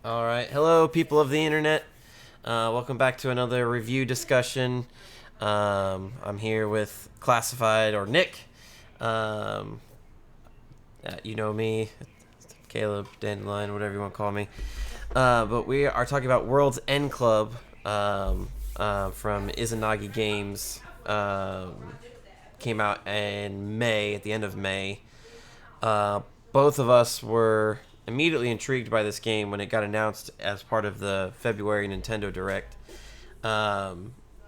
All right. Hello, people of the internet. Welcome back to another review discussion. I'm here with Classified or Nick. Um, you know me, Caleb, Dandelion, whatever you want to call me. But we are talking about World's End Club from Izanagi Games. Came out in May, at the end of May. Both of us were immediately intrigued by this game when it got announced as part of the February Nintendo Direct.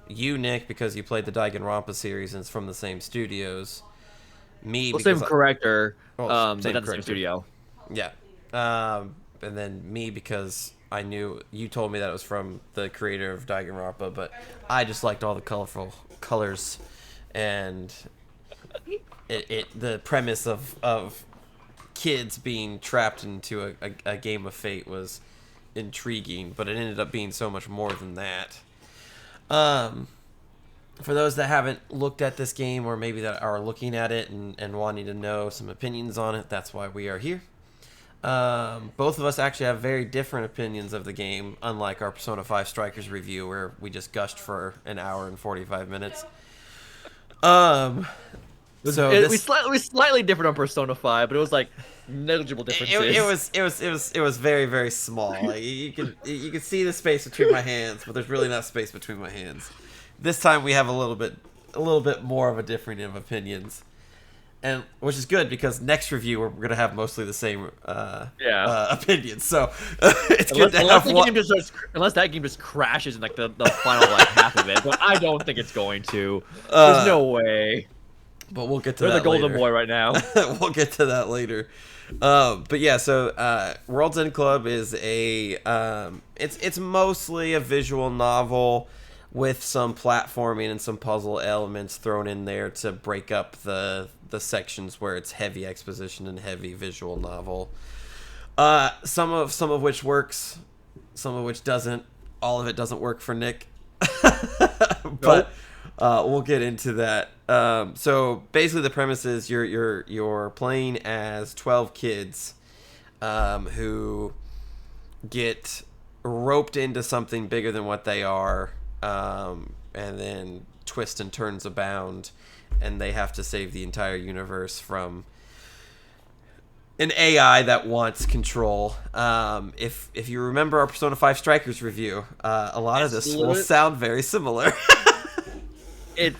You, Nick, because you played the Danganronpa series and it's from the same studios. Me, Well, same because corrector, same but not the same corrector. studio. Yeah. And then me because I knew you told me that it was from the creator of Danganronpa, but I just liked all the colorful colors and the premise of kids being trapped into a game of fate was intriguing, but it ended up being so much more than that. Um, for those that haven't looked at this game or maybe that are looking at it and wanting to know some opinions on it, that's why we are here. Both of us actually have very different opinions of the game, unlike our Persona 5 Strikers review where we just gushed for an hour and 45 minutes. Um, so this We was slightly different on Persona 5, but it was like negligible differences. it was very very small. Like, you can see the space between my hands, but there's really not space between my hands. This time we have a little bit more of a differing of opinions, and which is good because next review we're gonna have mostly the same Yeah. opinions. So it's good to have one. Unless that game just crashes in like the final like half of it, but I don't think it's going to. There's Uh, no way. but we'll get to They're the that golden later. boy right now. We'll get to that later. But yeah, so World's End Club is it's mostly a visual novel with some platforming and some puzzle elements thrown in there to break up the sections where it's heavy exposition and heavy visual novel. Some of which works, some of which doesn't. All of it doesn't work for Nick. Nope. But we'll get into that. So basically, the premise is you're playing as 12 kids who get roped into something bigger than what they are, and then twists and turns abound, and they have to save the entire universe from an AI that wants control. If you remember our Persona 5 Strikers review, a lot of It's this will literally sound very similar. it.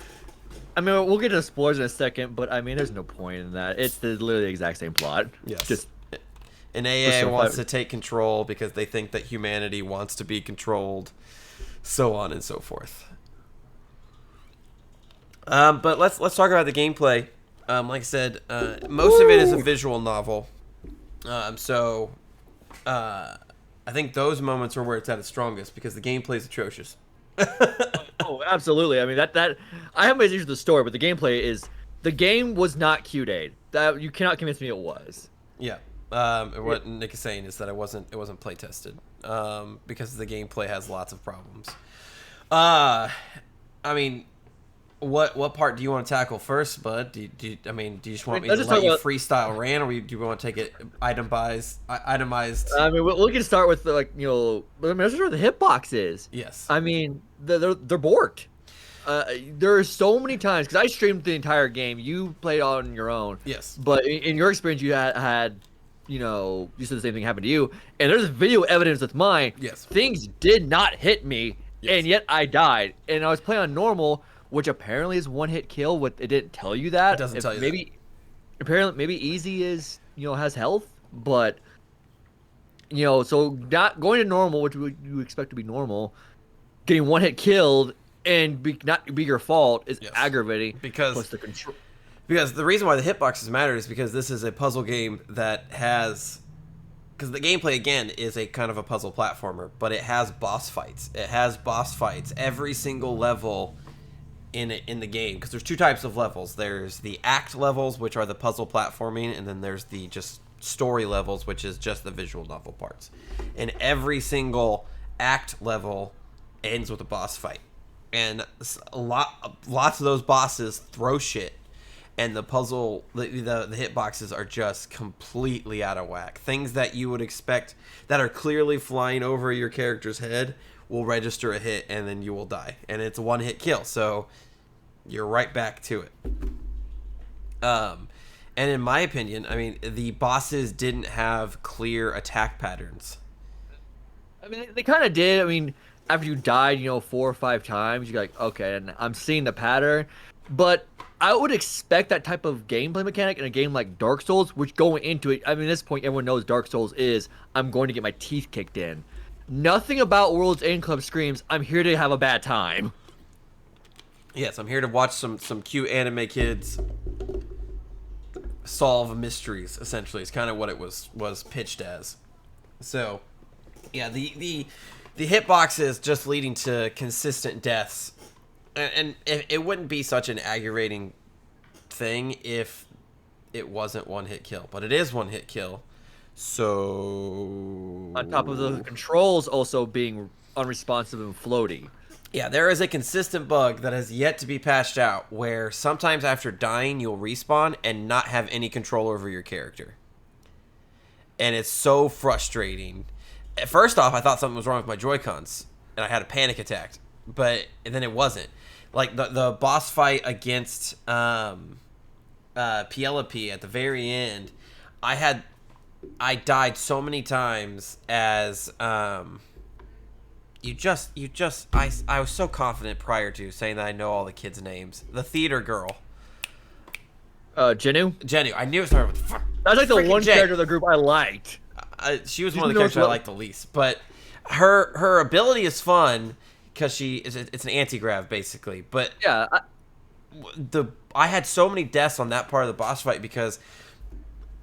I mean, we'll get to spoilers in a second, but I mean, there's no point in that. It's literally the exact same plot. Yes. Just An AA Persona wants 5. to take control because they think that humanity wants to be controlled, so on and so forth. But let's talk about the gameplay. Like I said, most of it is a visual novel. So I think those moments are where it's at its strongest because the gameplay is atrocious. Oh, absolutely. I mean that I have my issues with the story, but the game was not Q-Date. That you cannot convince me it was. Yeah. And what Nick is saying is that it wasn't play tested because the gameplay has lots of problems. I mean, what part do you want to tackle first, bud? I mean, do you just want me Let's to just let talk you about. freestyle rant, or do you want to take it itemized? I mean, we'll get to start with I mean, let's start with the hitboxes. Yes. I mean, they're borked. There are so many times because I streamed the entire game. You played on your own, Yes. but in your experience, you had you said the same thing happened to you, and there's video evidence with mine. Yes. Things did not hit me, Yes. and yet I died. And I was playing on normal, which apparently is one hit kill. What it didn't tell you that. It doesn't tell you maybe, apparently, maybe easy is has health, but so not going to normal, which you expect to be normal, getting one hit killed and not be your fault is Yes. aggravating. Because Plus the control. Because the reason why the hitboxes matter is because this is a puzzle game that has. Because the gameplay, again, is a kind of a puzzle platformer, but it has boss fights. It has boss fights every single level in the game. Because there's two types of levels. There's the act levels, which are the puzzle platforming, and then there's the just story levels, which is just the visual novel parts. And every single act level ends with a boss fight. And lots of those bosses throw shit and the puzzle, the hitboxes are just completely out of whack. Things that you would expect that are clearly flying over your character's head will register a hit, and then you will die, and it's a one-hit kill. So you're right back to it. And in my opinion, I mean, the bosses didn't have clear attack patterns. I mean, they kind of did. I mean, after you died, 4 or 5 times, you're like, okay, and I'm seeing the pattern. But I would expect that type of gameplay mechanic in a game like Dark Souls, which going into it, I mean, at this point, everyone knows Dark Souls is, I'm going to get my teeth kicked in. Nothing about World's End Club screams, I'm here to have a bad time. Yes, I'm here to watch some cute anime kids solve mysteries, essentially. It's kind of what it was pitched as. So, yeah, the hitboxes just leading to consistent deaths. And it wouldn't be such an aggravating thing if it wasn't one-hit kill. But it is one-hit kill. So... On top of the controls also being unresponsive and floaty. Yeah, there is a consistent bug that has yet to be patched out where sometimes after dying you'll respawn and not have any control over your character. And it's so frustrating. First off, I thought something was wrong with my Joy-Cons and I had a panic attack, but then it wasn't. Like the boss fight against Penelope at the very end, I died so many times as I was so confident prior to saying that I know all the kids' names. The theater girl. Jenu? Jenu. I knew it started with That's like the one Jen. character of the group I liked. She was one of the characters I liked the least. But her ability is fun because it's an anti-grav basically. But yeah, I had so many deaths on that part of the boss fight because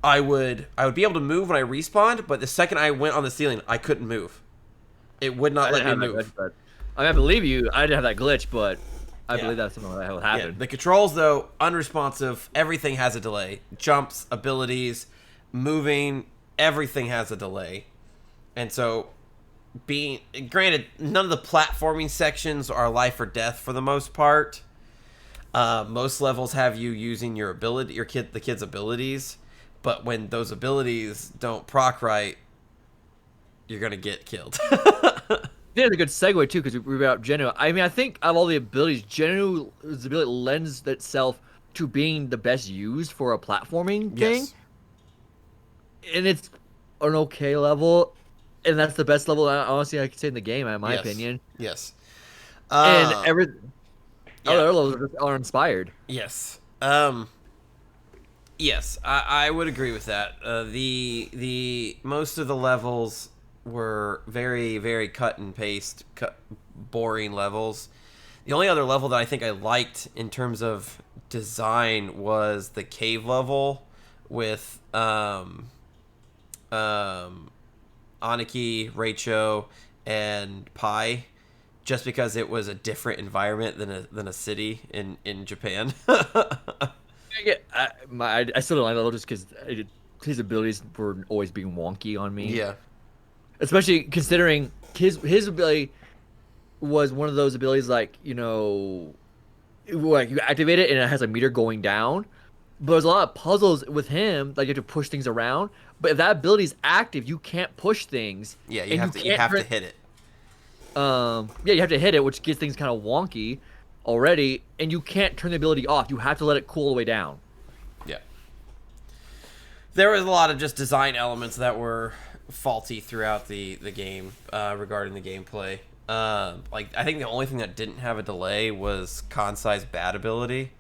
I would be able to move when I respawned, but the second I went on the ceiling, I couldn't move. It would not let me move. Glitch, I believe you. I didn't have that glitch, but I believe that's something that would happen. Yeah, the controls, though, unresponsive. Everything has a delay. Jumps, abilities, moving, everything has a delay. And so, granted, none of the platforming sections are life or death for the most part. Most levels have you using your ability, the kid's abilities. But when those abilities don't proc right, you're gonna get killed. Yeah, it's a good segue too, because we brought up Jenu. I mean, I think of all the abilities, Jenu's ability lends itself to being the best used for a platforming thing. Yes. And it's an okay level, and that's the best level, honestly, I could say in the game, in my opinion. Yes. And yeah. other levels are inspired. Yes. Yes, I would agree with that. The most of the levels were very, very cut and paste, boring levels. The only other level that I think I liked in terms of design was the cave level with Aniki, Raicho, and Pai, just because it was a different environment than a city in Japan. Yeah, I still don't like that level just because his abilities were always being wonky on me. Yeah. Especially considering his ability was one of those abilities like you activate it and it has a meter going down. But there's a lot of puzzles with him, like you have to push things around. But if that ability is active, you can't push things. Yeah, you have to hit it. Yeah, you have to hit it, which gets things kind of wonky already, and you can't turn the ability off. You have to let it cool the way down. Yeah. There was a lot of just design elements that were faulty throughout the game regarding the gameplay. Like I think the only thing that didn't have a delay was Kansai's bat ability,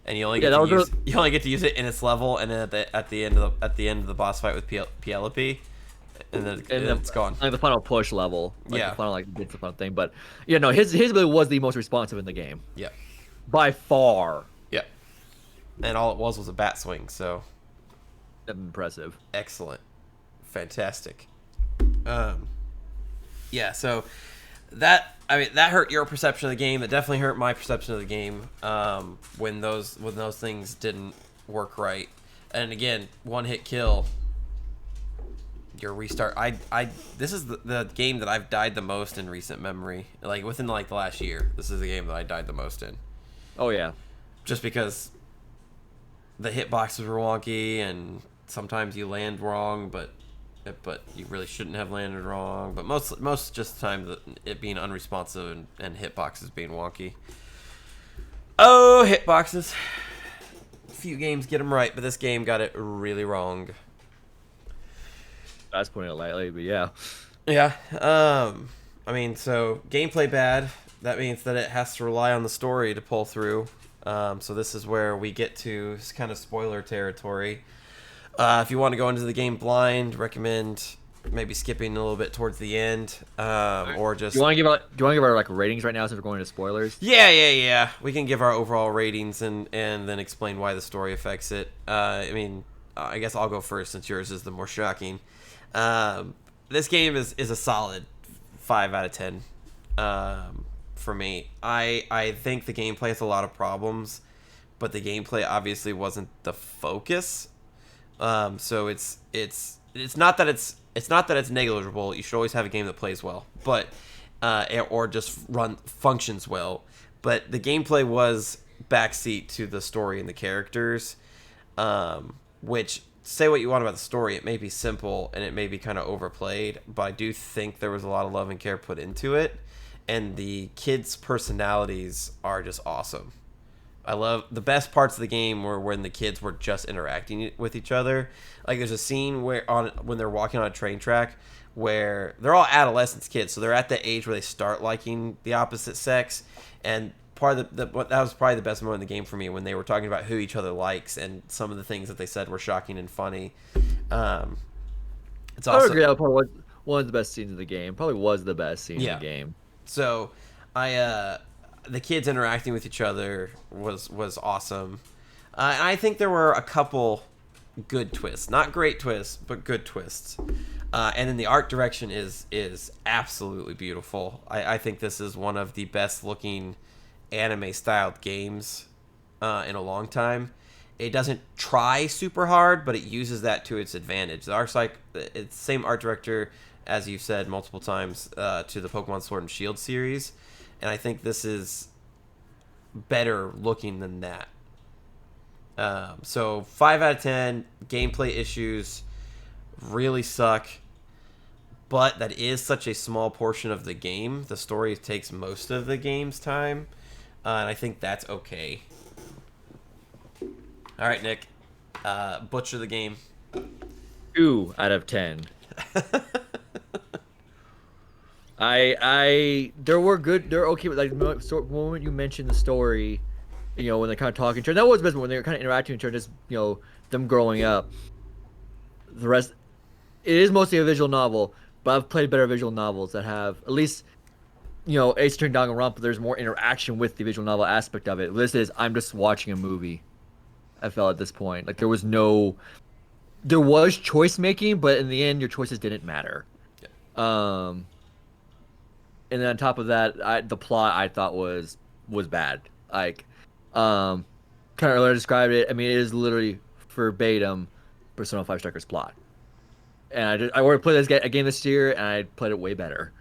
and you only get to use it in its level, and then at the end of the boss fight with Penelope, and then it's gone. Like the final push level, yeah, the final it's the fun thing. But yeah, no, his ability was the most responsive in the game. Yeah, by far. Yeah, and all it was a bat swing. So impressive, excellent, fantastic. Yeah, so that hurt your perception of the game. It definitely hurt my perception of the game when those things didn't work right. And again, one hit kill. Your restart. This is the game that I've died the most in recent memory. Like within the last year, this is the game that I died the most in. Oh yeah, just because the hitboxes were wonky, and sometimes you land wrong, but you really shouldn't have landed wrong. But most just the time it being unresponsive and hitboxes being wonky. Oh, hitboxes. Few games get them right, but this game got it really wrong. I was putting it lightly, but yeah. Yeah. I mean, so gameplay bad. That means that it has to rely on the story to pull through. So this is where we get to kind of spoiler territory. If you want to go into the game blind, recommend maybe skipping a little bit towards the end, or just. Do you want to give our like ratings right now since we're going into spoilers? Yeah. We can give our overall ratings and then explain why the story affects it. I mean, I guess I'll go first since yours is the more shocking. This game is a solid 5 out of 10 for me. I think the gameplay has a lot of problems, but the gameplay obviously wasn't the focus. So it's not that it's negligible. You should always have a game that plays well, but or just functions well. But the gameplay was backseat to the story and the characters, which, say what you want about the story, it may be simple and it may be kind of overplayed, but I do think there was a lot of love and care put into it, and the kids' personalities are just awesome. I love the best parts of the game were when the kids were just interacting with each other. Like there's a scene when they're walking on a train track where they're all adolescents kids, so they're at the age where they start liking the opposite sex, and part of that was probably the best moment in the game for me when they were talking about who each other likes, and some of the things that they said were shocking and funny. It's I would also agree. That was probably one of the best scenes of the game. Probably was the best scene in the game. So the kids interacting with each other was awesome. And I think there were a couple good twists, not great twists, but good twists. And then the art direction is absolutely beautiful. I think this is one of the best looking anime styled games in a long time. It doesn't try super hard, but it uses that to its advantage. The art's like it's the same art director, as you've said multiple times, to the Pokemon Sword and Shield series, and I think this is better looking than that. So 5 out of 10. Gameplay issues really suck, but that is such a small portion of the game. The story takes most of the game's time, and I think that's okay. All right, Nick, butcher the game. 2 out of 10. They're okay with like the moment you mentioned the story, when they're kind of talking to each other. That was the best when they were kind of interacting with each other, just them growing up. The rest, it is mostly a visual novel, but I've played better visual novels that have at least Ace Attorney Danganronpa. There's more interaction with the visual novel aspect of it. This is I'm just watching a movie. I felt at this point like there was choice making, but in the end your choices didn't matter. Yeah. And then on top of that, the plot I thought was bad. Like, kind of earlier described it. I mean, it is literally verbatim Persona 5 Strikers plot. And I already played a game this year, and I played it way better.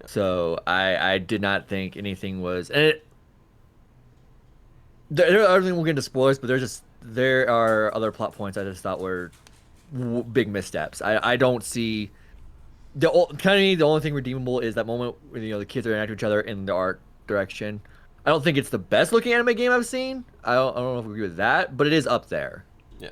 So I did not think anything was. And there are other things we'll get into spoilers, but there are other plot points I just thought were big missteps. I don't see. The only thing redeemable is that moment when the kids are interacting with each other in the art direction. I don't think it's the best looking anime game I've seen. I don't know if we agree with that, but it is up there. Yeah.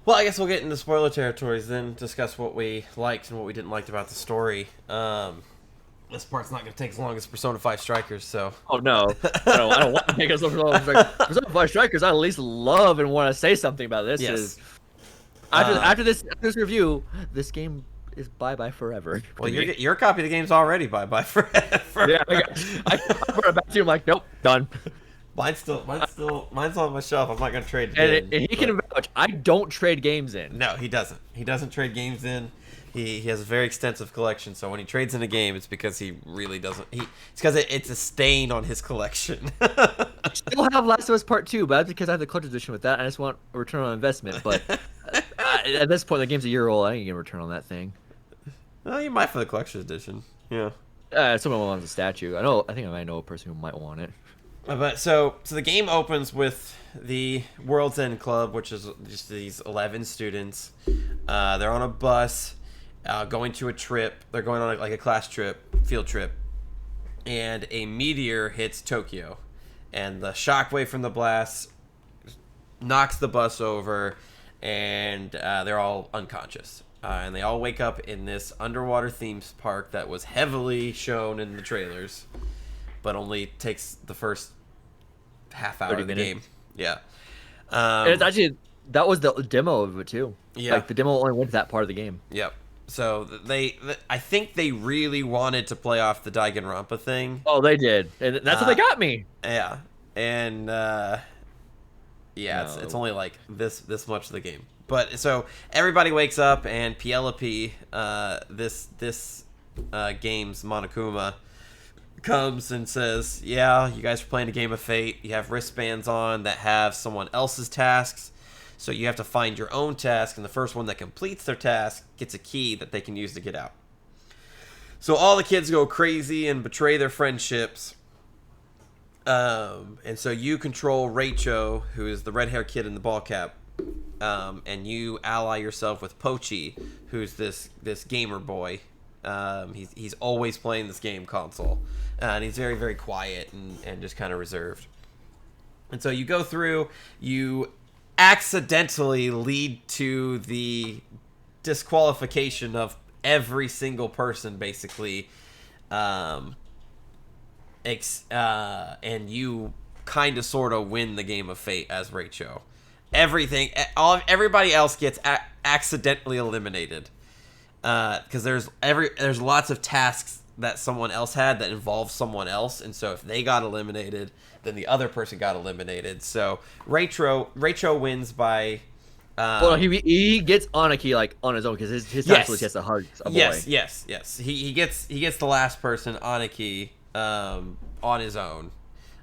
Well, I guess we'll get into spoiler territories then. Discuss what we liked and what we didn't like about the story. This part's not going to take as long as Persona 5 Strikers, so. Oh no, I don't want to take us over Persona 5 Strikers. I at least love and want to say something about this. Yes. After this review, this game is bye-bye forever. Well, your copy of the game's already bye-bye forever. Yeah, I brought it back to you. I'm like, nope, done. Mine's on my shelf. I'm not gonna trade it in. And he can vouch. I don't trade games in. No, he doesn't. He doesn't trade games in. He has a very extensive collection. So when he trades in a game, it's because he really doesn't. It's because it's a stain on his collection. I still have Last of Us Part 2, but that's because I have the collector's edition with that. I just want a return on investment. But at this point, the game's a year old. I ain't get a return on that thing. Well, you might for the collector's edition. Yeah. Someone wants a statue. I think I might know a person who might want it. But so the game opens with the World's End Club, which is just these 11 students. They're on a bus, going to a trip. They're going on like a class trip, field trip, and a meteor hits Tokyo, and the shockwave from the blast knocks the bus over, and they're all unconscious. And they all wake up in this underwater theme park that was heavily shown in the trailers, but only takes the first half hour of the game. Yeah. And it's actually, that was the demo of it too. Yeah. Like the demo only went to that part of the game. Yep. So I think they really wanted to play off the Danganronpa thing. Oh, they did, and that's what they got me. Yeah. And yeah, No. it's only like this much of the game. But so everybody wakes up, and Penelope, this game's Monokuma, comes and says, "Yeah, you guys are playing a game of Fate. You have wristbands on that have someone else's tasks, so you have to find your own task, and the first one that completes their task gets a key that they can use to get out." So all the kids go crazy and betray their friendships. And so you control Raicho, who is the red-haired kid in the ball cap, and you ally yourself with Pochi, who's this gamer boy. He's always playing this game console, and he's very, very quiet and just kind of reserved. And so you go through, you accidentally lead to the disqualification of every single person, basically, and you kind of sort of win the game of Fate as Raicho. Everybody else gets accidentally eliminated. Because there's lots of tasks that someone else had that involve someone else, and so if they got eliminated, then the other person got eliminated. So Raicho wins by. Well, he gets Aniki like on his own because his task list has to hard a boy. Yes. He gets the last person Aniki on his own,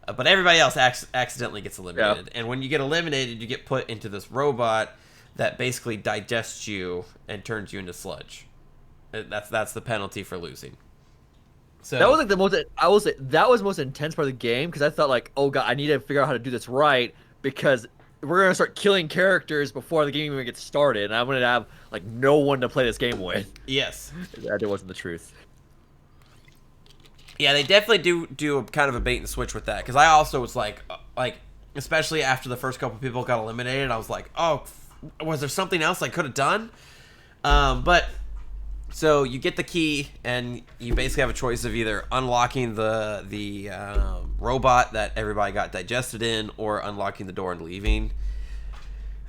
but everybody else accidentally gets eliminated. Yeah. And when you get eliminated, you get put into this robot that basically digests you and turns you into sludge. That's the penalty for losing. So that was like the most. I will say that was the most intense part of the game because I thought like, oh god, I need to figure out how to do this right because we're gonna start killing characters before the game even gets started, and I'm gonna have like no one to play this game with. Yes, that wasn't the truth. Yeah, they definitely do a kind of a bait and switch with that because I also was like, especially after the first couple people got eliminated, I was like, oh. Was there something else I could have done? But so you get the key, and you basically have a choice of either unlocking the robot that everybody got digested in, or unlocking the door and leaving.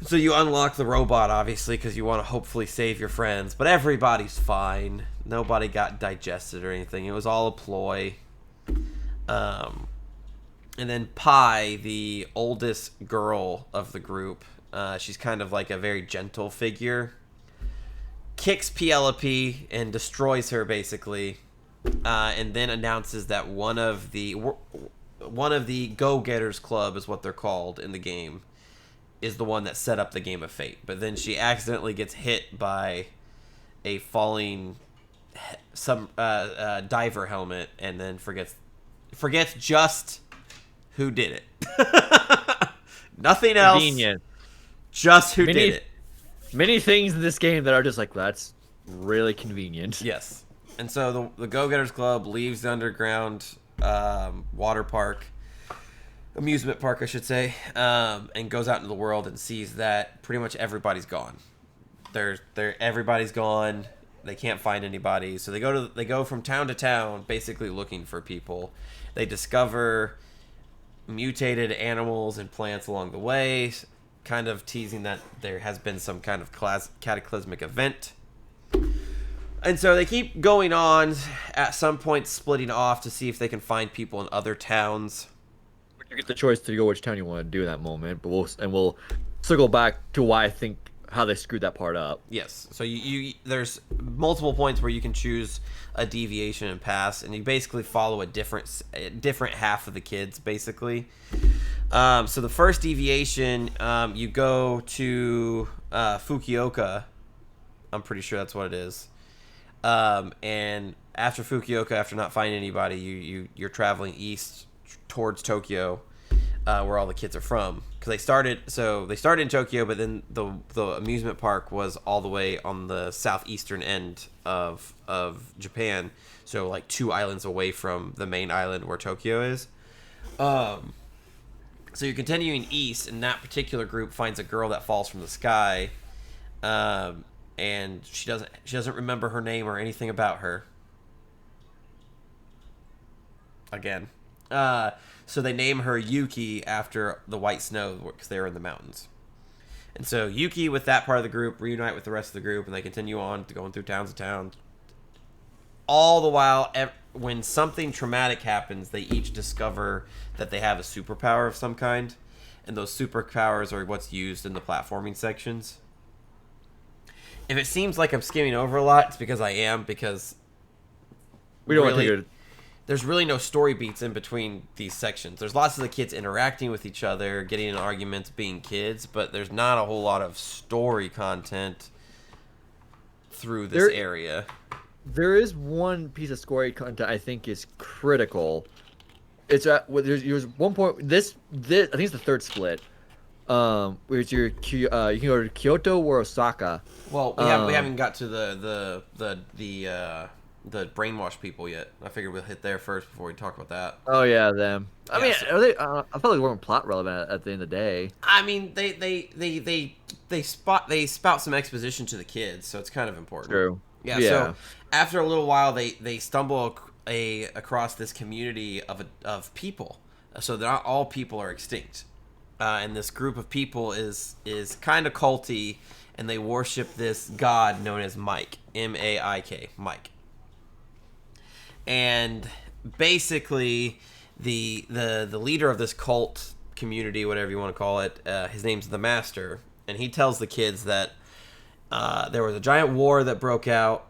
So you unlock the robot, obviously, because you want to hopefully save your friends. But everybody's fine. Nobody got digested or anything. It was all a ploy. And then Pi, the oldest girl of the group. She's kind of like a very gentle figure. Kicks Penelope and destroys her basically, and then announces that one of the Go-Getters Club is what they're called in the game, is the one that set up the game of Fate. But then she accidentally gets hit by a falling diver helmet, and then forgets just who did it. Nothing else. Convenient. Just who did it. Many things in this game that are just like, that's really convenient. Yes. And so the Go-Getters Club leaves the underground water park, amusement park, I should say, and goes out into the world and sees that pretty much everybody's gone. Everybody's gone. They can't find anybody. So they go from town to town, basically looking for people. They discover mutated animals and plants along the way, kind of teasing that there has been some kind of cataclysmic event. And so they keep going on, at some point splitting off to see if they can find people in other towns. You get the choice to go which town you want to do in that moment, but we'll circle back to why I think how they screwed that part up. Yes. So you there's multiple points where you can choose a deviation and pass, and you basically follow a different half of the kids, basically. So the first deviation, you go to Fukuoka. I'm pretty sure that's what it is. And after Fukuoka, after not finding anybody, you're traveling east towards Tokyo, where all the kids are from, because they started in Tokyo, but then the amusement park was all the way on the southeastern end of Japan, so like 2 islands away from the main island where Tokyo is. So you're continuing east, and that particular group finds a girl that falls from the sky, and she doesn't remember her name or anything about her. Again, so they name her Yuki after the white snow because they were in the mountains. And so Yuki, with that part of the group, reunite with the rest of the group, and they continue on to going through towns and towns. All the while, when something traumatic happens, they each discover that they have a superpower of some kind, and those superpowers are what's used in the platforming sections. If it seems like I'm skimming over a lot, it's because I am, because We don't really, want to take it. there's really no story beats in between these sections. There's lots of the kids interacting with each other, getting in arguments, being kids, but there's not a whole lot of story content through this area. There is one piece of story content I think is critical. It's there's one point. This I think it's the third split. Where it's you can go to Kyoto or Osaka. Well, we haven't got to the brainwash people yet. I figured we'll hit there first before we talk about that. Oh yeah, them. I Yeah, mean, so- are they? I felt like they weren't plot relevant at the end of the day. I mean, they spout some exposition to the kids, so it's kind of important. True. Yeah. Yeah. So after a little while, they stumble across this community of people. So not all people are extinct, and this group of people is kind of culty, and they worship this god known as Mike, Maik, Mike. And basically, the leader of this cult community, whatever you want to call it, his name's the Master, and he tells the kids that there was a giant war that broke out.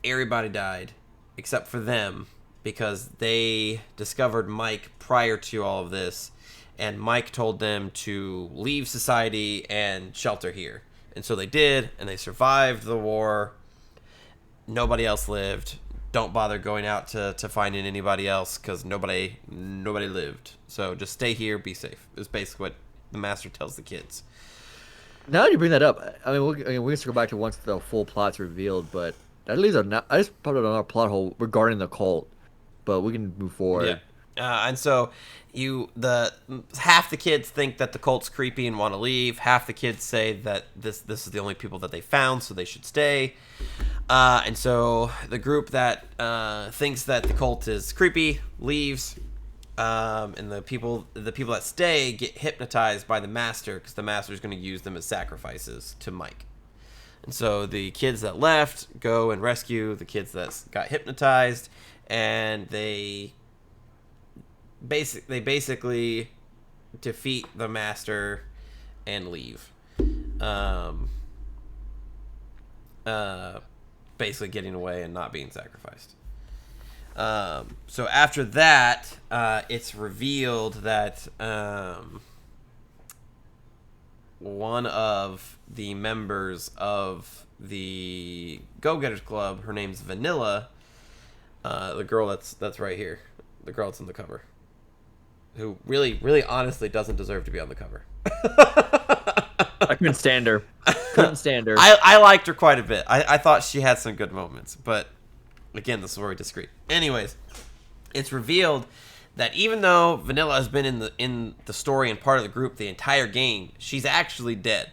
Everybody died except for them because they discovered Mike prior to all of this, and Mike told them to leave society and shelter here. And so they did, and they survived the war. Nobody else lived. Don't bother going out to finding anybody else because nobody lived. So just stay here, be safe. Is basically what the Master tells the kids. Now that you bring that up, I mean, we can circle back to once the full plot's revealed, but that leaves I just put another plot hole regarding the cult, but we can move forward. Yeah. And so half the kids think that the cult's creepy and want to leave. Half the kids say that this is the only people that they found, so they should stay. And so the group that thinks that the cult is creepy leaves, and the people that stay get hypnotized by the Master because the Master is going to use them as sacrifices to Mike. And so the kids that left go and rescue the kids that got hypnotized, and they basically defeat the Master and leave. Basically getting away and not being sacrificed. So after that, it's revealed that one of the members of the Go-Getters Club, her name's Vanilla, the girl that's right here, the girl that's on the cover, who really honestly doesn't deserve to be on the cover. I couldn't stand her. I liked her quite a bit. I thought she had some good moments, but again, this is where we disagree. Anyways, it's revealed that even though Vanilla has been in the story and part of the group the entire game, she's actually dead.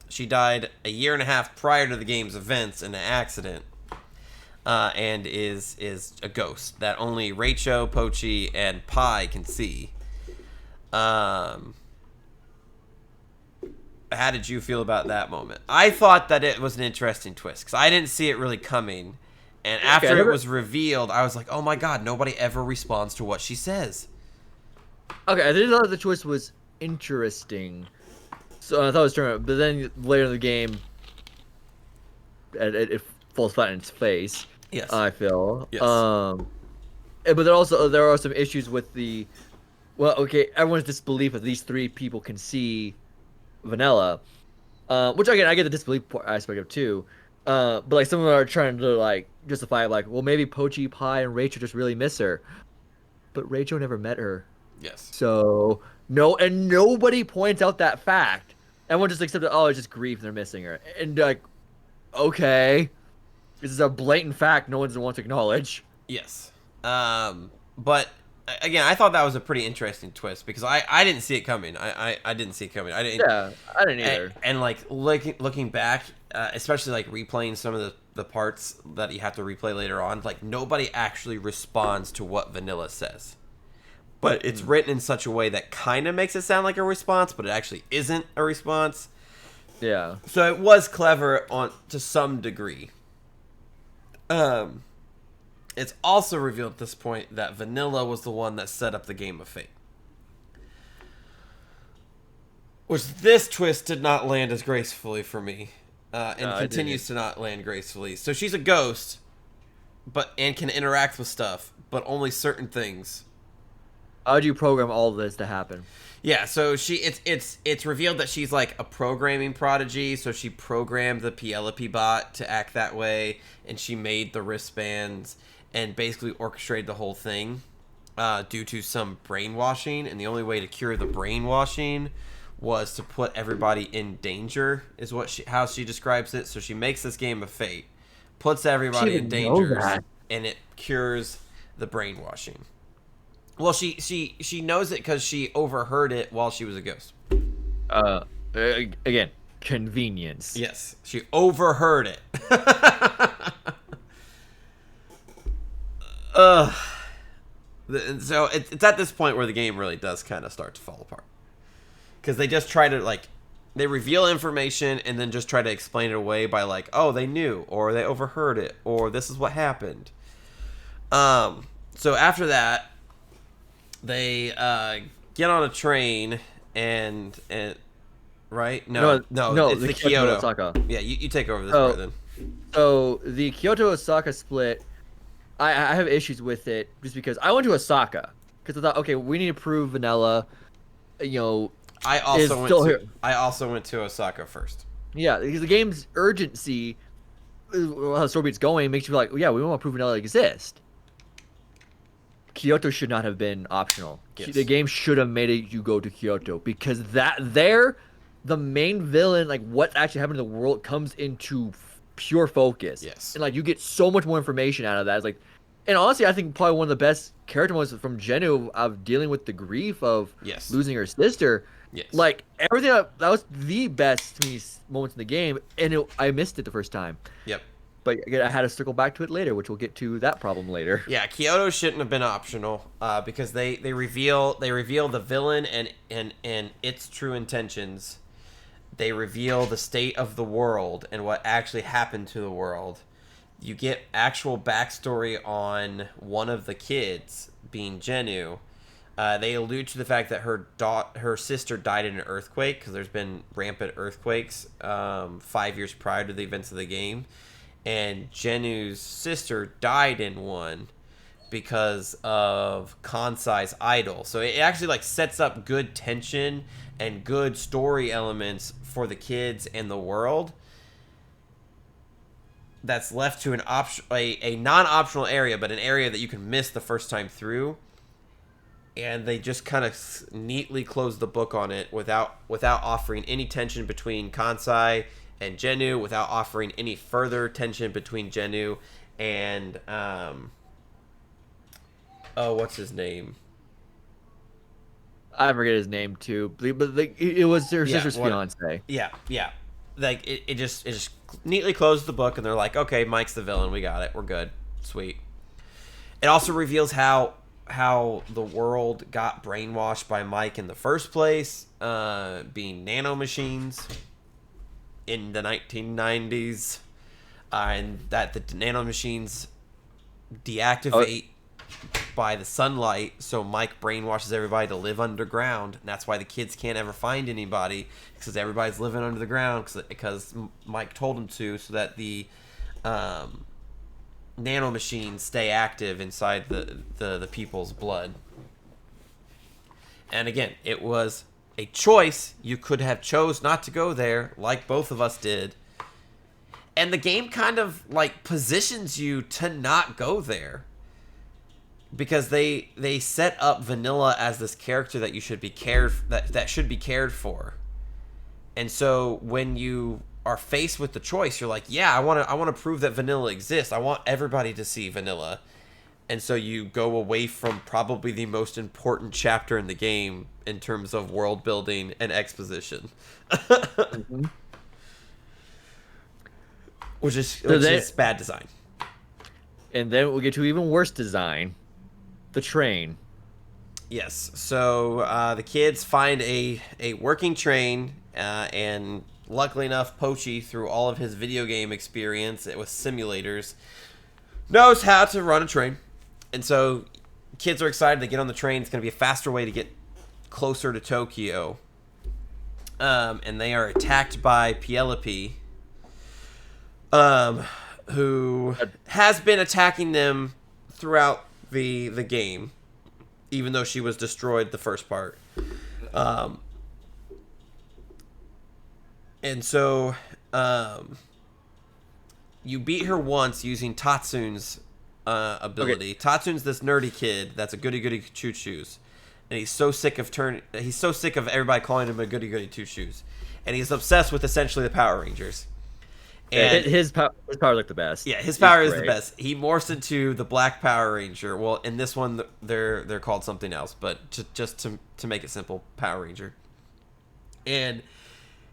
She died a year and a half prior to the game's events in an accident, and is a ghost that only Raicho, Pochi, and Pai can see. How did you feel about that moment? I thought that it was an interesting twist because I didn't see it really coming. And after it was revealed, I was like, oh my god, nobody ever responds to what she says. Okay, I thought the choice was interesting. So I thought it was turning, but then later in the game, it falls flat in its face. Yes. I feel. Yes. But there are some issues with the. Well, okay, everyone's disbelief that these three people can see Vanilla, which again I get the disbelief aspect of too. But like some of them are trying to like justify it, like, well, maybe Pochi, Pai, and Rachel just really miss her, but Rachel never met her. Yes. So no, and nobody points out that fact. Everyone just accepts, oh, it's just grief. They're missing her, and like, okay, this is a blatant fact. No one's wants to acknowledge. Yes. But again, I thought that was a pretty interesting twist because I didn't see it coming. I didn't see it coming. I didn't. Yeah, I didn't either. And like looking back, especially like replaying some of the parts that you have to replay later on, like nobody actually responds to what Vanilla says. But it's written in such a way that kind of makes it sound like a response, but it actually isn't a response. Yeah. So it was clever on to some degree. It's also revealed at this point that Vanilla was the one that set up the Game of Fate. Which this twist did not land as gracefully for me. And continues to not land gracefully. So she's a ghost, and can interact with stuff, but only certain things. How would you program all of this to happen? Yeah, so it's revealed that she's like a programming prodigy, so she programmed the Penelope bot to act that way, and she made the wristbands and basically orchestrated the whole thing due to some brainwashing, and the only way to cure the brainwashing was to put everybody in danger, is how she describes it. So she makes this Game of Fate, puts everybody in danger, and it cures the brainwashing. Well, she knows it because she overheard it while she was a ghost. Again, convenience. Yes, she overheard it. So it's at this point where the game really does kind of start to fall apart. Because they just try to, they reveal information and then just try to explain it away by, oh, they knew, or they overheard it, or this is what happened. So after that, they get on a train and right? No, it's the Kyoto. Osaka. Yeah, you take over this part then. So the Kyoto Osaka split, I have issues with it just because I went to Osaka because I thought, okay, we need to prove Vanilla, I also went to Osaka first. Yeah, because the game's urgency, how the story beat's going, makes you feel like, yeah, we want to prove Vanilla exists. Kyoto should not have been optional. Yes. The game should have made it you go to Kyoto because the main villain, what's actually happening in the world, comes into pure focus. Yes. And you get so much more information out of that. It's and honestly, I think probably one of the best character moments from Genu of dealing with the grief of losing her sister. Yes. Everything that was the best to me moments in the game, and I missed it the first time. Yep. But again, I had to circle back to it later, which we'll get to that problem later. Yeah, Kyoto shouldn't have been optional because they reveal the villain and its true intentions. They reveal the state of the world and what actually happened to the world. You get actual backstory on one of the kids, being Genu. They allude to the fact that her sister died in an earthquake because there's been rampant earthquakes 5 years prior to the events of the game. And Genu's sister died in one because of Kansai's idol. So it actually sets up good tension and good story elements for the kids and the world. That's left to a non-optional area, but an area that you can miss the first time through. And they just kind of neatly close the book on it without offering any tension between Kansai and Genu, without offering any further tension between Genu and what's his name? I forget his name too, but it was her sister's fiance. Yeah. It just neatly closes the book, and they're like, okay, Mike's the villain, we got it, we're good, sweet. It also reveals how the world got brainwashed by Mike in the first place, being nanomachines in the 1990s, and that the nanomachines deactivate by the sunlight, so Mike brainwashes everybody to live underground, and that's why the kids can't ever find anybody, because everybody's living under the ground because Mike told them to, so that the nanomachines stay active inside the people's blood. And again, it was a choice. You could have chose not to go there, like both of us did. And the game kind of positions you to not go there. because they set up Vanilla as this character that you should be that should be cared for. And so when you are faced with the choice, you're like, yeah, I want to prove that Vanilla exists. I want everybody to see Vanilla. And so you go away from probably the most important chapter in the game in terms of world building and exposition. Mm-hmm. Which is bad design. And then we'll get to even worse design. The train. Yes. So the kids find a working train, and luckily enough, Pochi, through all of his video game experience with simulators, knows how to run a train. And so kids are excited to get on the train. It's going to be a faster way to get closer to Tokyo. And they are attacked by Penelope, who has been attacking them throughout the game, even though she was destroyed the first part. And so you beat her once using Tatsun's ability. Okay. Tatsun's this nerdy kid that's a goody-goody two-shoes. And he's so sick of everybody calling him a goody-goody two-shoes. And he's obsessed with essentially the Power Rangers. And his power is like the best. Yeah, his power is the best. He morphs into the Black Power Ranger. Well, in this one, they're called something else, but just to make it simple, Power Ranger. And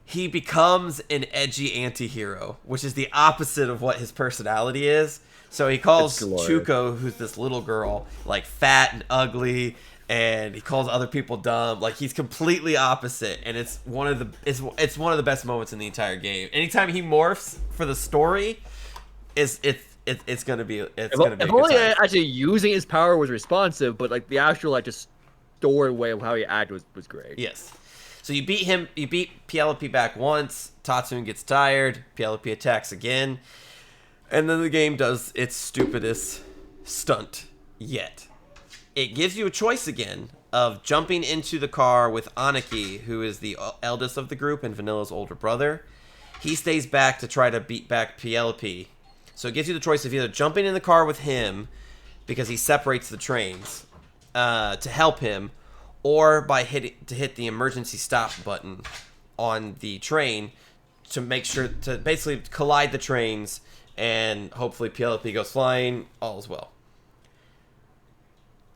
he becomes an edgy anti-hero, which is the opposite of what his personality is. So he calls Chuko, who's this little girl, like fat and ugly, and he calls other people dumb. Like, he's completely opposite, and it's one of the best moments in the entire game. Anytime he morphs for the story, it's gonna be if only actually using his power was responsive, but like the actual like just story way of how he acted was great. Yes. So you beat Penelope back once. Tatsun gets tired. Penelope attacks again, and then the game does its stupidest stunt yet. It gives you a choice again of jumping into the car with Aniki, who is the eldest of the group and Vanilla's older brother. He stays back to try to beat back Penelope. So it gives you the choice of either jumping in the car with him, because he separates the trains, to help him, or by hit the emergency stop button on the train to make sure to basically collide the trains, and hopefully Penelope goes flying. All is well.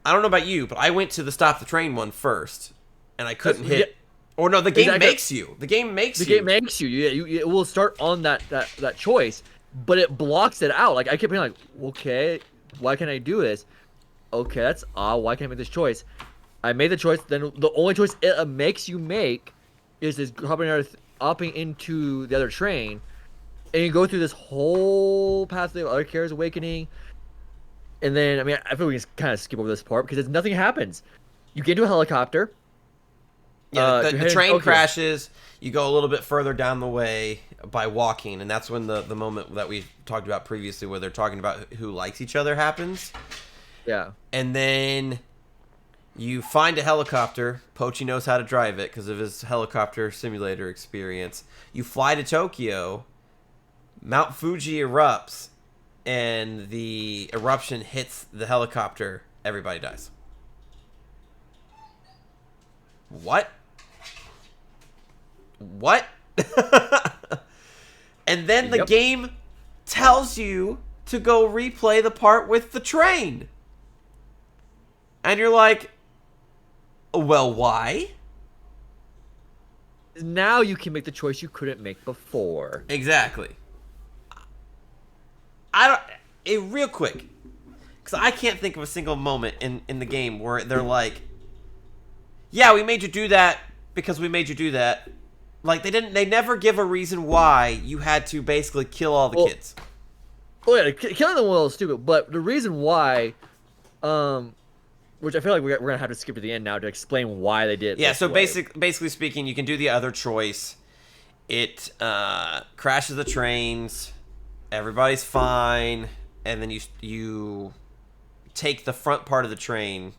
I don't know about you, but I went to the stop the train one first, and I couldn't hit. Yeah. Or no, the game makes you. The game makes you. The game makes you. Yeah, it will start on that choice, but it blocks it out. Like, I kept being like, okay, why can't I do this? Okay, that's odd. Why can't I make this choice? I made the choice. Then the only choice it makes you make is hopping into the other train, and you go through this whole path of other characters awakening. And then, I mean, I feel we can kind of skip over this part because nothing happens. You get into a helicopter. Yeah, the train crashes. You go a little bit further down the way by walking, and that's when the moment that we talked about previously, where they're talking about who likes each other, happens. Yeah. And then you find a helicopter. Pochi knows how to drive it because of his helicopter simulator experience. You fly to Tokyo. Mount Fuji erupts. And the eruption hits the helicopter. Everybody dies. What? And then the game tells you to go replay the part with the train. And you're like, well, why? Now you can make the choice you couldn't make before. Exactly. Real quick, because I can't think of a single moment in the game where they're like, yeah, we made you do that because we made you do that. Like, they never give a reason why you had to basically kill all the kids. Oh yeah, killing them was a little stupid, but the reason why, which I feel like we're gonna have to skip to the end now to explain why they did. Yeah, so basically speaking, you can do the other choice. It crashes the trains. Everybody's fine, and then you take the front part of the train,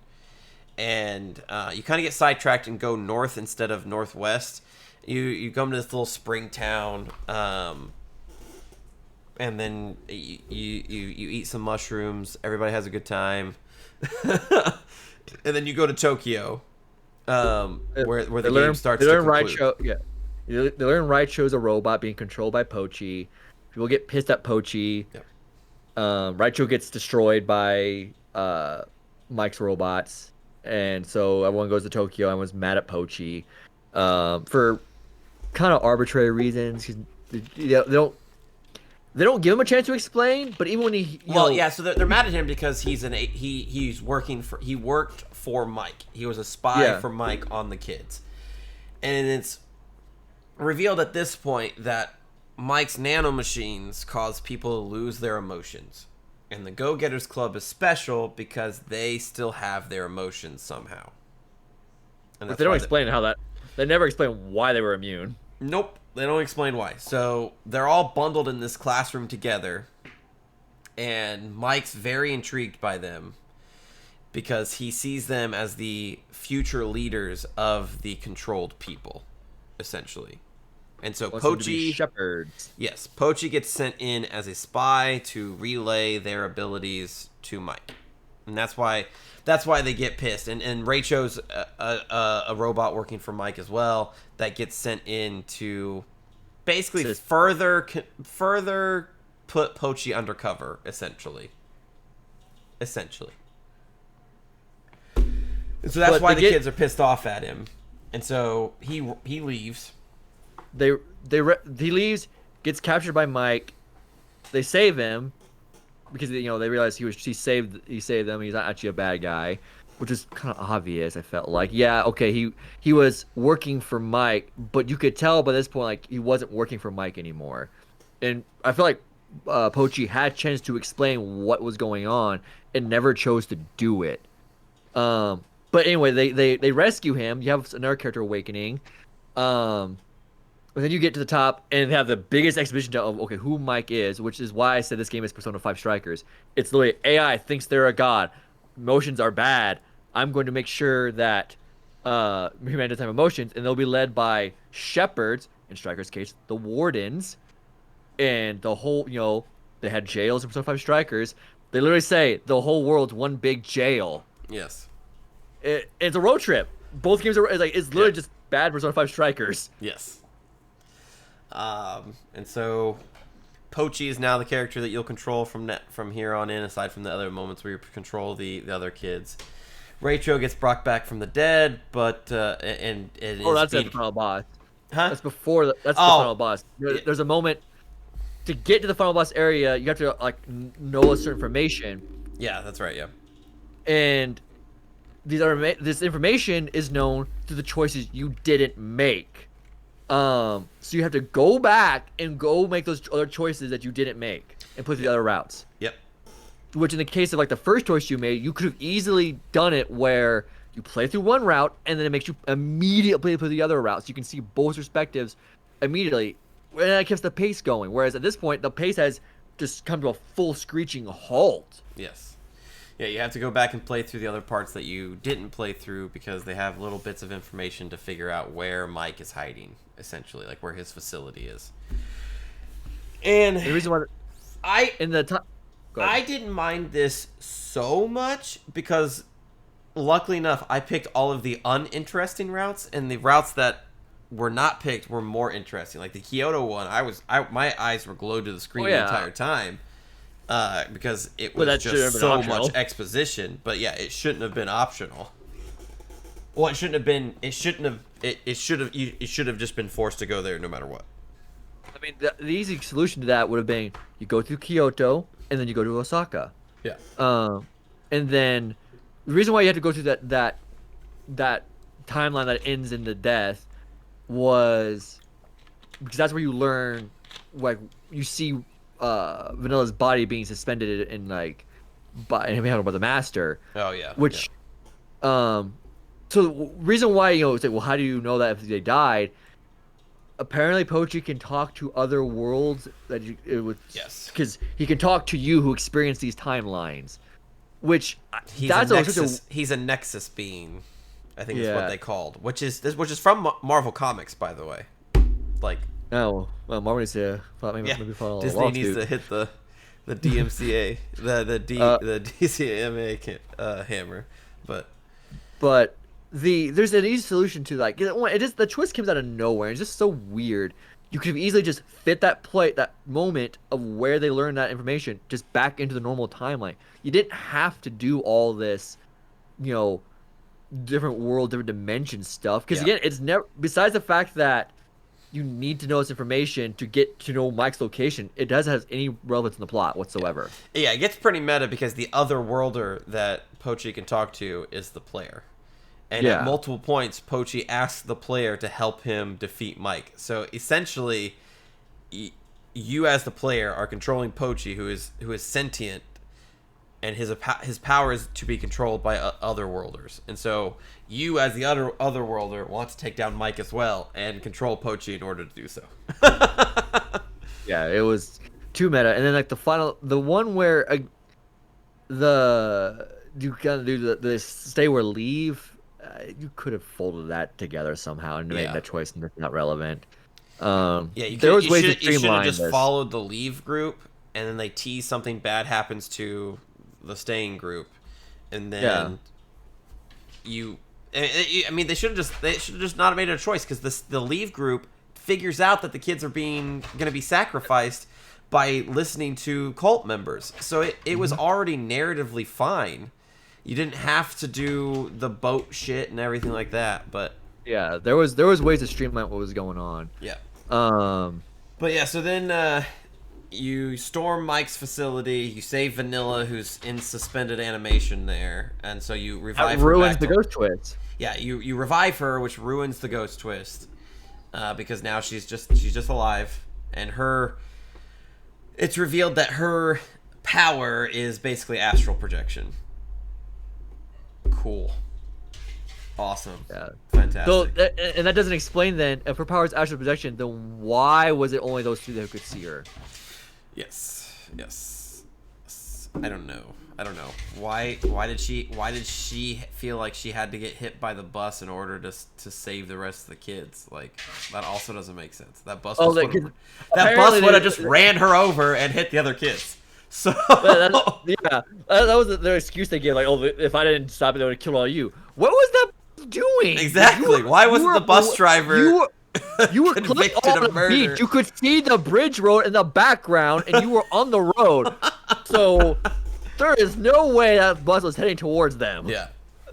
and you kind of get sidetracked and go north instead of northwest. You come to this little spring town, and then you eat some mushrooms. Everybody has a good time. And then you go to Tokyo, where the They game starts They to learn conclude. Raicho. Yeah, they learn Raicho's a robot being controlled by Pochi. People get pissed at Pochi. Yep. Raicho gets destroyed by Mike's robots, and so everyone goes to Tokyo. Everyone's mad at Pochi for kind of arbitrary reasons. 'Cause they don't give him a chance to explain. But even when So they're mad at him because he worked for Mike. He was a spy Yeah. for Mike on the kids, and it's revealed at this point that Mike's nanomachines cause people to lose their emotions, and the Go-Getters Club is special because they still have their emotions somehow. And but they don't explain how that. They never explain why they were immune. Nope, they don't explain why. So they're all bundled in this classroom together, and Mike's very intrigued by them because he sees them as the future leaders of the controlled people, essentially. And so Wants them to be Pochi, shepherds. yes, Pochi gets sent in as a spy to relay their abilities to Mike, and that's why they get pissed. And Raicho's a robot working for Mike as well that gets sent in to basically further put Pochi undercover, essentially. And so that's why the kids are pissed off at him, and so he leaves. He leaves, gets captured by Mike. They save him because they realize he saved them. He's not actually a bad guy, which is kind of obvious. I felt like, yeah, okay, he was working for Mike, but you could tell by this point like he wasn't working for Mike anymore. And I feel like Pochi had a chance to explain what was going on and never chose to do it. But anyway, they rescue him. You have another character awakening. But then you get to the top and have the biggest exhibition of who Mike is, which is why I said this game is Persona 5 Strikers. It's literally AI thinks they're a god. Emotions are bad. I'm going to make sure that humanity doesn't have emotions, and they'll be led by shepherds, in Strikers' case, the wardens, and the whole, they had jails in Persona 5 Strikers. They literally say the whole world's one big jail. Yes. It's a road trip. Both games are it's literally just bad Persona 5 Strikers. Yes. And so Pochi is now the character that you'll control from here on in, aside from the other moments where you control the other kids. Raicho gets brought back from the dead, but that's at the final boss. Huh? That's before the final boss. There's a moment to get to the final boss area. You have to know a certain information. Yeah, that's right. Yeah. And this information is known through the choices you didn't make. So you have to go back and go make those other choices that you didn't make and put the other routes. Yep. Which in the case of the first choice you made, you could have easily done it where you play through one route and then it makes you immediately play the other route, so you can see both perspectives immediately. And that keeps the pace going. Whereas at this point, the pace has just come to a full screeching halt. Yes. Yeah, you have to go back and play through the other parts that you didn't play through because they have little bits of information to figure out where Mike is hiding, essentially, like where his facility is. And the reason why I didn't mind this so much because, luckily enough, I picked all of the uninteresting routes, and the routes that were not picked were more interesting. Like the Kyoto one, my eyes were glued to the screen the entire time. Because it was just so much exposition. But yeah, it shouldn't have been optional. Well, it shouldn't have been. It shouldn't have. It should have. It should have just been forced to go there no matter what. I mean, the easy solution to that would have been you go through Kyoto and then you go to Osaka. Yeah. And then the reason why you had to go through that timeline that ends in the death was because that's where you learn, you see Vanilla's body being suspended in and handled by the master. Oh yeah. Which, so the reason why it's like, well, how do you know that if they died? Apparently, Pochi can talk to other worlds yes, because he can talk to you who experience these timelines. Which he's a nexus being, I think is what they called, which is from Marvel Comics, by the way. Oh, well, Marvel needs to maybe follow Disney needs to hit the the DMCA, the DCMA hammer, but there's an easy solution to like it just the twist comes out of nowhere. It's just so weird. You could have easily just fit that moment of where they learned that information just back into the normal timeline. You didn't have to do all this, different world, different dimension stuff. Because again, it's never, besides the fact that you need to know this information to get to know Mike's location, it doesn't have any relevance in the plot whatsoever. Yeah, it gets pretty meta because the other worlder that Pochi can talk to is the player. And at multiple points, Pochi asks the player to help him defeat Mike. So essentially, you as the player are controlling Pochi, who is sentient, and his power is to be controlled by other worlders. And so you as the other worlder want to take down Mike as well and control Pochi in order to do so. Yeah, it was too meta. And then like the one where you gotta do the stay or leave. You could have folded that together somehow and made that choice not relevant. You there was ways to you should have streamline just this. followed the leave group, and then they tease something bad happens to the staying group, and then I mean, they should have just not made a choice, because the leave group figures out that the kids are going to be sacrificed by listening to cult members. So it was already narratively fine. You didn't have to do the boat shit and everything like that, but yeah, there was ways to streamline what was going on. Yeah. But yeah, so then you storm Mike's facility, you save Vanilla, who's in suspended animation there, and so you revive her. Ruins the ghost twist. Yeah, you revive her, which ruins the ghost twist, because now she's just alive, and it's revealed that her power is basically astral projection. Cool. Awesome. Yeah. Fantastic. So, and that doesn't explain then, if her power is astral projection, then why was it only those two that could see her? Yes. I don't know. Why did she feel like she had to get hit by the bus in order to save the rest of the kids? Like, that also doesn't make sense. That bus would have just ran her over and hit the other kids. So that was their excuse they gave. Like, if I didn't stop it, they would have killed all you. What was that doing? Exactly. Why wasn't the bus driver? You were convicted on the beach. You could see the bridge road in the background, and you were on the road. So there is no way that bus was heading towards them. Yeah.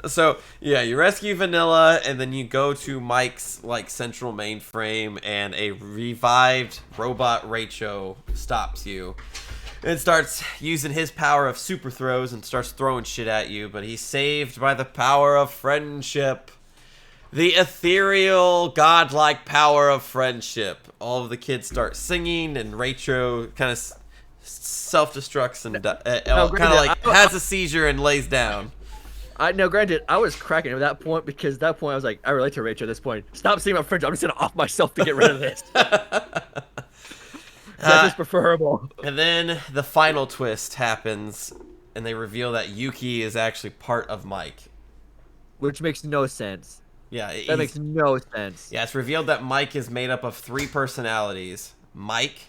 So you rescue Vanilla, and then you go to Mike's central mainframe, and a revived robot Rachel stops you. And starts using his power of super throws and starts throwing shit at you, but he's saved by the power of friendship. The ethereal, godlike power of friendship. All of the kids start singing, and Rachel kind of self-destructs and has a seizure and lays down. Granted, I was cracking at that point, because at that point I was like, I relate to Rachel at this point. Stop seeing my friendship. I'm just going to off myself to get rid of this. That is preferable. And then the final twist happens, and they reveal that Yuki is actually part of Mike. Which makes no sense. Yeah. That makes no sense. Yeah, it's revealed that Mike is made up of 3 personalities. Mike,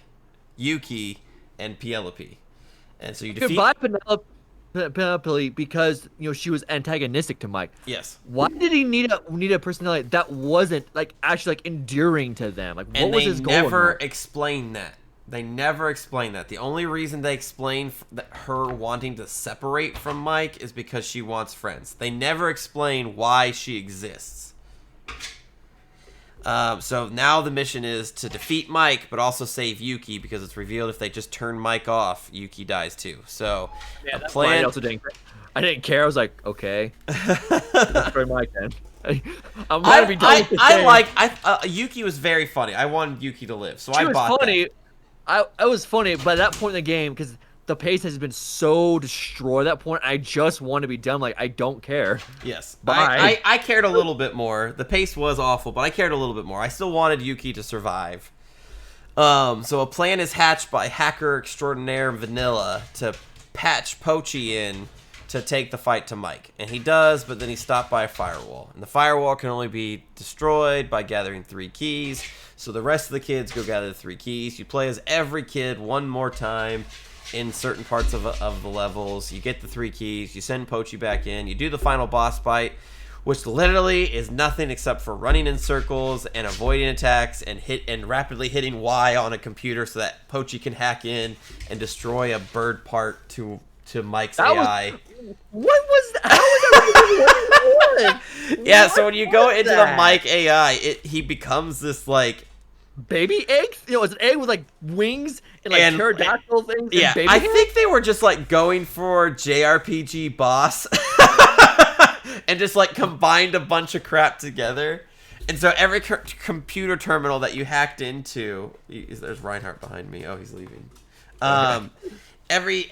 Yuki, and Penelope. And so you defeat... Goodbye, Penelope, because she was antagonistic to Mike. Yes. Why did he need a personality that wasn't actually endearing to them? What was his goal? And they never explain that. They never explain that. The only reason they explain her wanting to separate from Mike is because she wants friends. They never explain why she exists. So now the mission is to defeat Mike, but also save Yuki, because it's revealed if they just turn Mike off, Yuki dies too. So the plan. I didn't care. I was like, okay, destroy Mike then. I'm gonna be done with the game. Yuki was very funny. I wanted Yuki to live, so she I bought funny. that. I was funny, but at that point in the game, because the pace has been so destroyed at that point, I just want to be done. I don't care. Yes. Bye. I cared a little bit more. The pace was awful, but I cared a little bit more. I still wanted Yuki to survive. So a plan is hatched by hacker extraordinaire Vanilla to patch Pochi in to take the fight to Mike. And he does, but then he's stopped by a firewall. And the firewall can only be destroyed by gathering 3 keys. So the rest of the kids go gather the 3 keys. You play as every kid one more time. in certain parts of the levels. You get the 3 keys. You send Pochi back in. You do the final boss fight, which literally is nothing except for running in circles and avoiding attacks and rapidly hitting Y on a computer so that Pochi can hack in and destroy a bird part to Mike's AI. What was that? How was that? Yeah, so when you go into the Mike AI, he becomes this like baby egg. It's an egg with like wings and like pterodactyl things. Yeah, and baby I hair? think they were just like going for JRPG boss and just like combined a bunch of crap together. And so every computer terminal that you hacked into, there's Reinhardt behind me. Oh, he's leaving. Every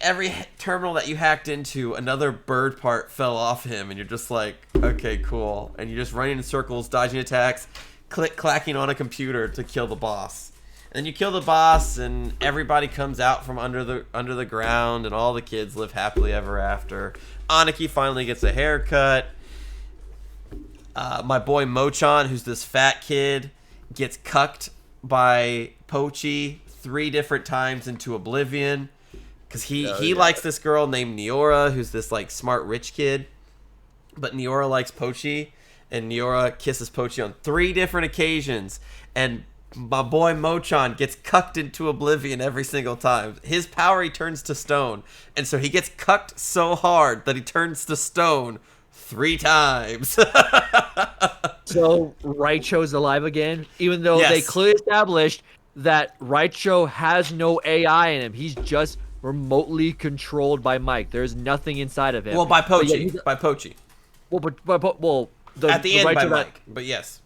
terminal that you hacked into, another bird part fell off him, and you're just like, okay, cool. And you're just running in circles, dodging attacks, clacking on a computer to kill the boss. And you kill the boss, and everybody comes out from under the ground, and all the kids live happily ever after. Aniki finally gets a haircut. My boy Mochan, who's this fat kid, gets cucked by Pochi 3 different times into oblivion. Because he likes this girl named Niora, who's this like smart rich kid. But Niora likes Pochi, and Niora kisses Pochi on 3 different occasions. And my boy Mochan gets cucked into oblivion every single time. His power, he turns to stone. And so he gets cucked so hard that he turns to stone 3 times. So Raicho's alive again, even though they clearly established that Raicho has no AI in him. He's just remotely controlled by Mike. There's nothing inside of him. Well, by Pochi. By Pochi. Well, at the end Raicho by Mike. But yes.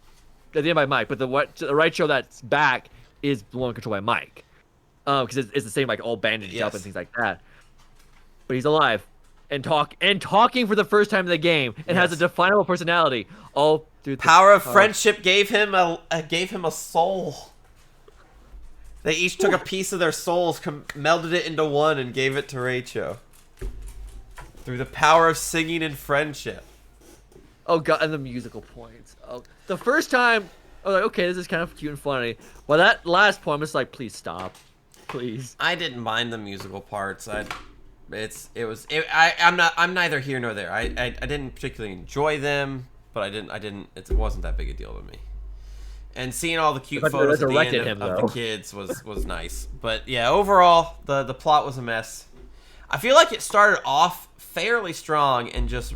At the end by Mike. But the Raicho that's back is the one controlled by Mike. Because it's the same, like all bandaged up and things like that. But he's alive and talking for the first time in the game and has a definable personality. All through the power of friendship gave him a soul. They each took a piece of their souls, melded it into one, and gave it to Raicho. Through the power of singing and friendship. Oh god, and the musical points. Oh, the first time, I was like, okay, this is kind of cute and funny. Well, that last point, I'm just like, please stop, please. I didn't mind the musical parts. I'm neither here nor there. I didn't particularly enjoy them, but it wasn't that big a deal to me. And seeing all the cute photos at the end of the kids was nice. But yeah, overall, the plot was a mess. I feel like it started off fairly strong and just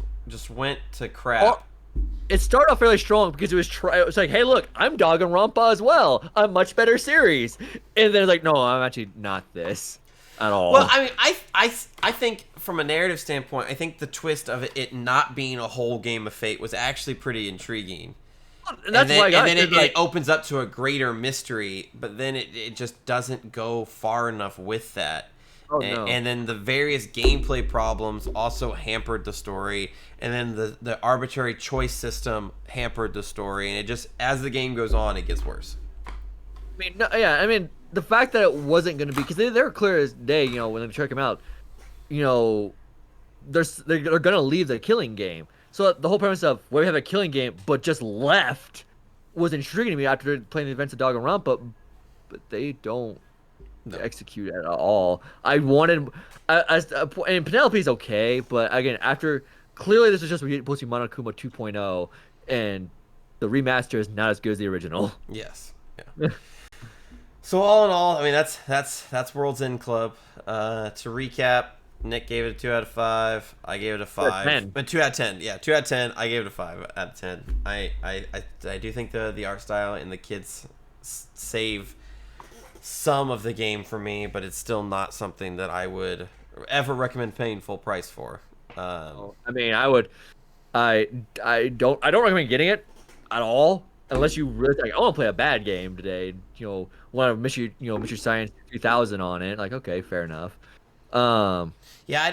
went to crap. Well, it started off fairly strong because it was like, hey, look, I'm Danganronpa as well. I'm much better series. And then it's like, no, I'm actually not this at all. Well, I mean, I think from a narrative standpoint, I think the twist of it not being a whole game of Fate was actually pretty intriguing. And that's why it opens up to a greater mystery, but then it just doesn't go far enough with that. Oh, no. And then the various gameplay problems also hampered the story, and then the arbitrary choice system hampered the story, and it just, as the game goes on, it gets worse. I mean, the fact that it wasn't going to be, because they were clear as day, when they check them out, they're going to leave the killing game. So the whole premise of where we have a killing game but just left was intriguing to me after playing the events of Danganronpa, but they don't execute at all. I wanted, and Penelope's okay, but again, after clearly this is just supposed to be Monokuma 2.0, and the remaster is not as good as the original. Yes. Yeah. So all in all, I mean that's World's End Club. To recap, Nick gave it a 2 out of 5. I gave it a 5. But 2 out of 10. Yeah, 2 out of 10. I gave it a 5 out of 10. I do think the art style and the kids save some of the game for me, but it's still not something that I would ever recommend paying full price for. I mean, I don't recommend getting it at all unless you really like, I want to play a bad game today. Want to Mystery Science 3000 on it. Like, okay, fair enough. Yeah,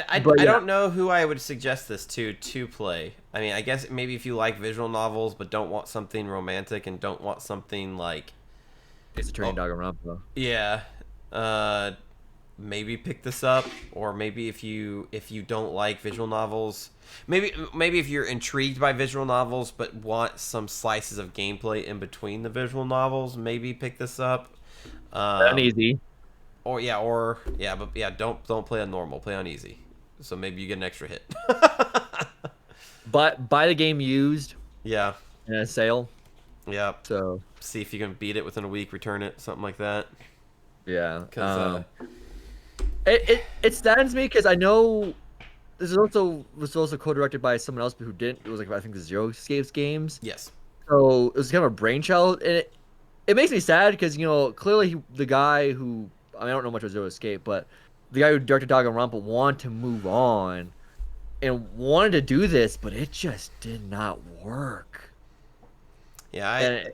I don't know who I would suggest this to play. I mean, I guess maybe if you like visual novels but don't want something romantic and don't want something like Ace Attorney Danganronpa. Yeah, maybe pick this up, or maybe if you don't like visual novels, maybe if you're intrigued by visual novels but want some slices of gameplay in between the visual novels, maybe pick this up. Uneasy. don't play on normal. Play on easy. So maybe you get an extra hit. But buy the game used Yeah, in a sale. yeah. So See if you can beat it within a week. Return it, something like that. yeah, Because it saddens me because I know this is also was also co-directed by someone else who didn't. It was like I think the Zero Escapes games. yes, So it was kind of a brainchild, and it makes me sad because clearly the guy who I don't know much about Zero Escape, but the guy who directed Danganronpa wanted to move on and wanted to do this, but it just did not work. yeah. And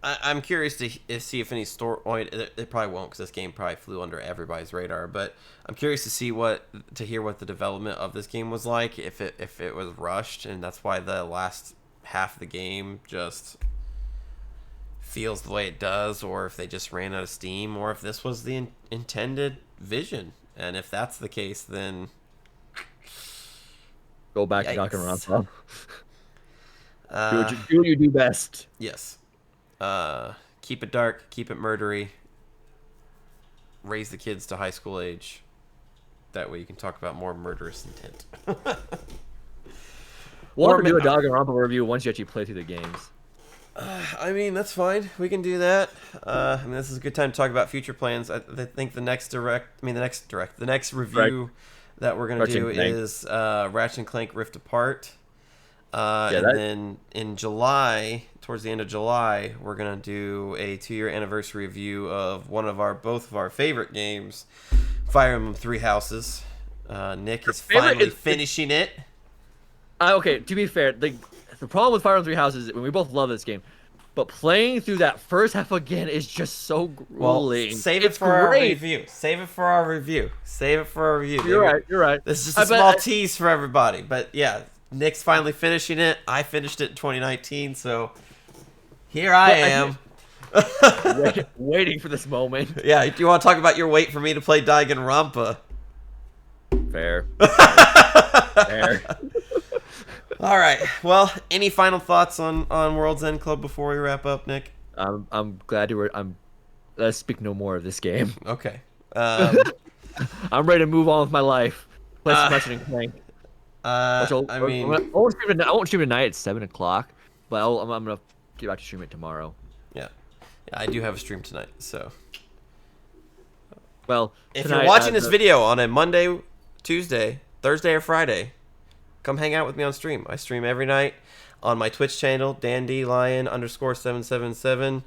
I'm curious to see if any store. Well, it probably won't because this game probably flew under everybody's radar. But I'm curious to hear what the development of this game was like. If it was rushed, and that's why the last half of the game just feels the way it does, or if they just ran out of steam, or if this was the intended vision. And if that's the case, then go back yikes. to Danganronpa. Uh, Do what you do best. yes. Keep it dark, keep it murdery. Raise the kids to high school age. That way you can talk about more murderous intent. We'll Or have to do a ma- Danganronpa review once you actually play through the games. I mean, that's fine. We can do that. I mean, this is a good time to talk about future plans. I think the next review that we're gonna Ratchet do and Clank. is Ratchet and Clank Rift Apart. Yeah, And that- then in July, towards the end of July, we're gonna do a 2-year anniversary review of both of our favorite games, Fire Emblem Three Houses. Nick is favorite finally is- finishing it. Okay, to be fair, the problem with Fire Emblem Three Houses is when we both love this game, but playing through that first half again is just so grueling. Save it It's for our great. review. Save it for our review. You're right. You're right. This is just I a bet- small tease for everybody. But yeah, Nick's finally finishing it. I finished it in 2019, so here I am. waiting for this moment. Yeah, do you want to talk about your wait for me to play Danganronpa? Fair. Fair. All right. Well, any final thoughts on World's End Club before we wrap up, Nick? I'm glad you were. Let's speak no more of this game. Okay. I'm ready to move on with my life. Play some Ratchet and Clank. I mean, I won't stream tonight at 7:00, but I'm gonna get back to stream it tomorrow. yeah, I do have a stream tonight, so Well, if tonight, you're watching this video on a Monday, Tuesday, Thursday, or Friday, come hang out with me on stream. I stream every night on my Twitch channel, dandylion_777.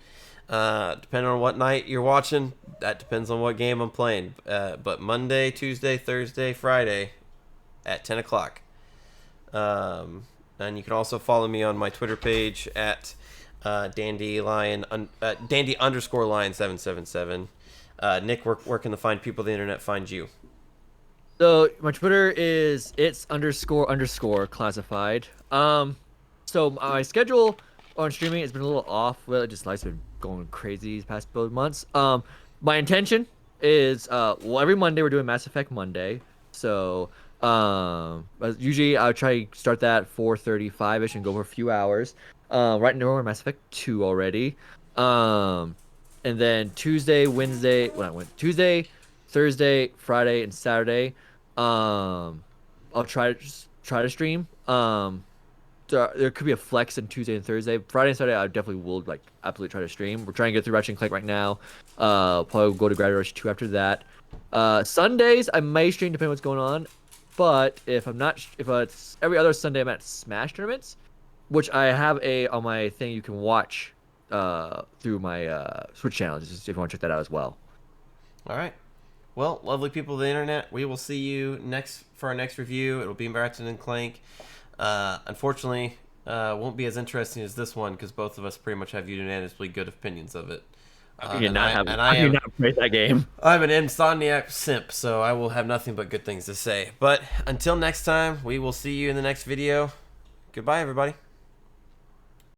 Depending on what night you're watching, that depends on what game I'm playing. But Monday, Tuesday, Thursday, Friday at 10 o'clock. And you can also follow me on my Twitter page at dandy_lion777. Nick, where can the people of the internet find you? So my Twitter is its__ classified. So my schedule on streaming has been a little off. Well, just life's been going crazy these past couple of months. My intention is every Monday we're doing Mass Effect Monday. So usually I'll try to start that 4:35ish and go for a few hours. Right now we're on Mass Effect 2 already. And then Tuesday, Thursday, Friday, and Saturday, I'll try to stream. There could be a flex on Tuesday and Thursday. Friday and Saturday, I definitely will absolutely try to stream. We're trying to get through Ratchet and Clank right now. Probably go to Gravity Rush 2 after that. Sundays I may stream depending on what's going on. But if it's every other Sunday, I'm at Smash tournaments, which I have on my thing you can watch through my Switch channel. Just if you want to check that out as well. All right. Well, lovely people of the internet, we will see you for our next review. It'll be Ratchet and Clank. Unfortunately, won't be as interesting as this one because both of us pretty much have unanimously good opinions of it. I do not play that game. I'm an Insomniac simp, so I will have nothing but good things to say. But until next time, we will see you in the next video. Goodbye, everybody.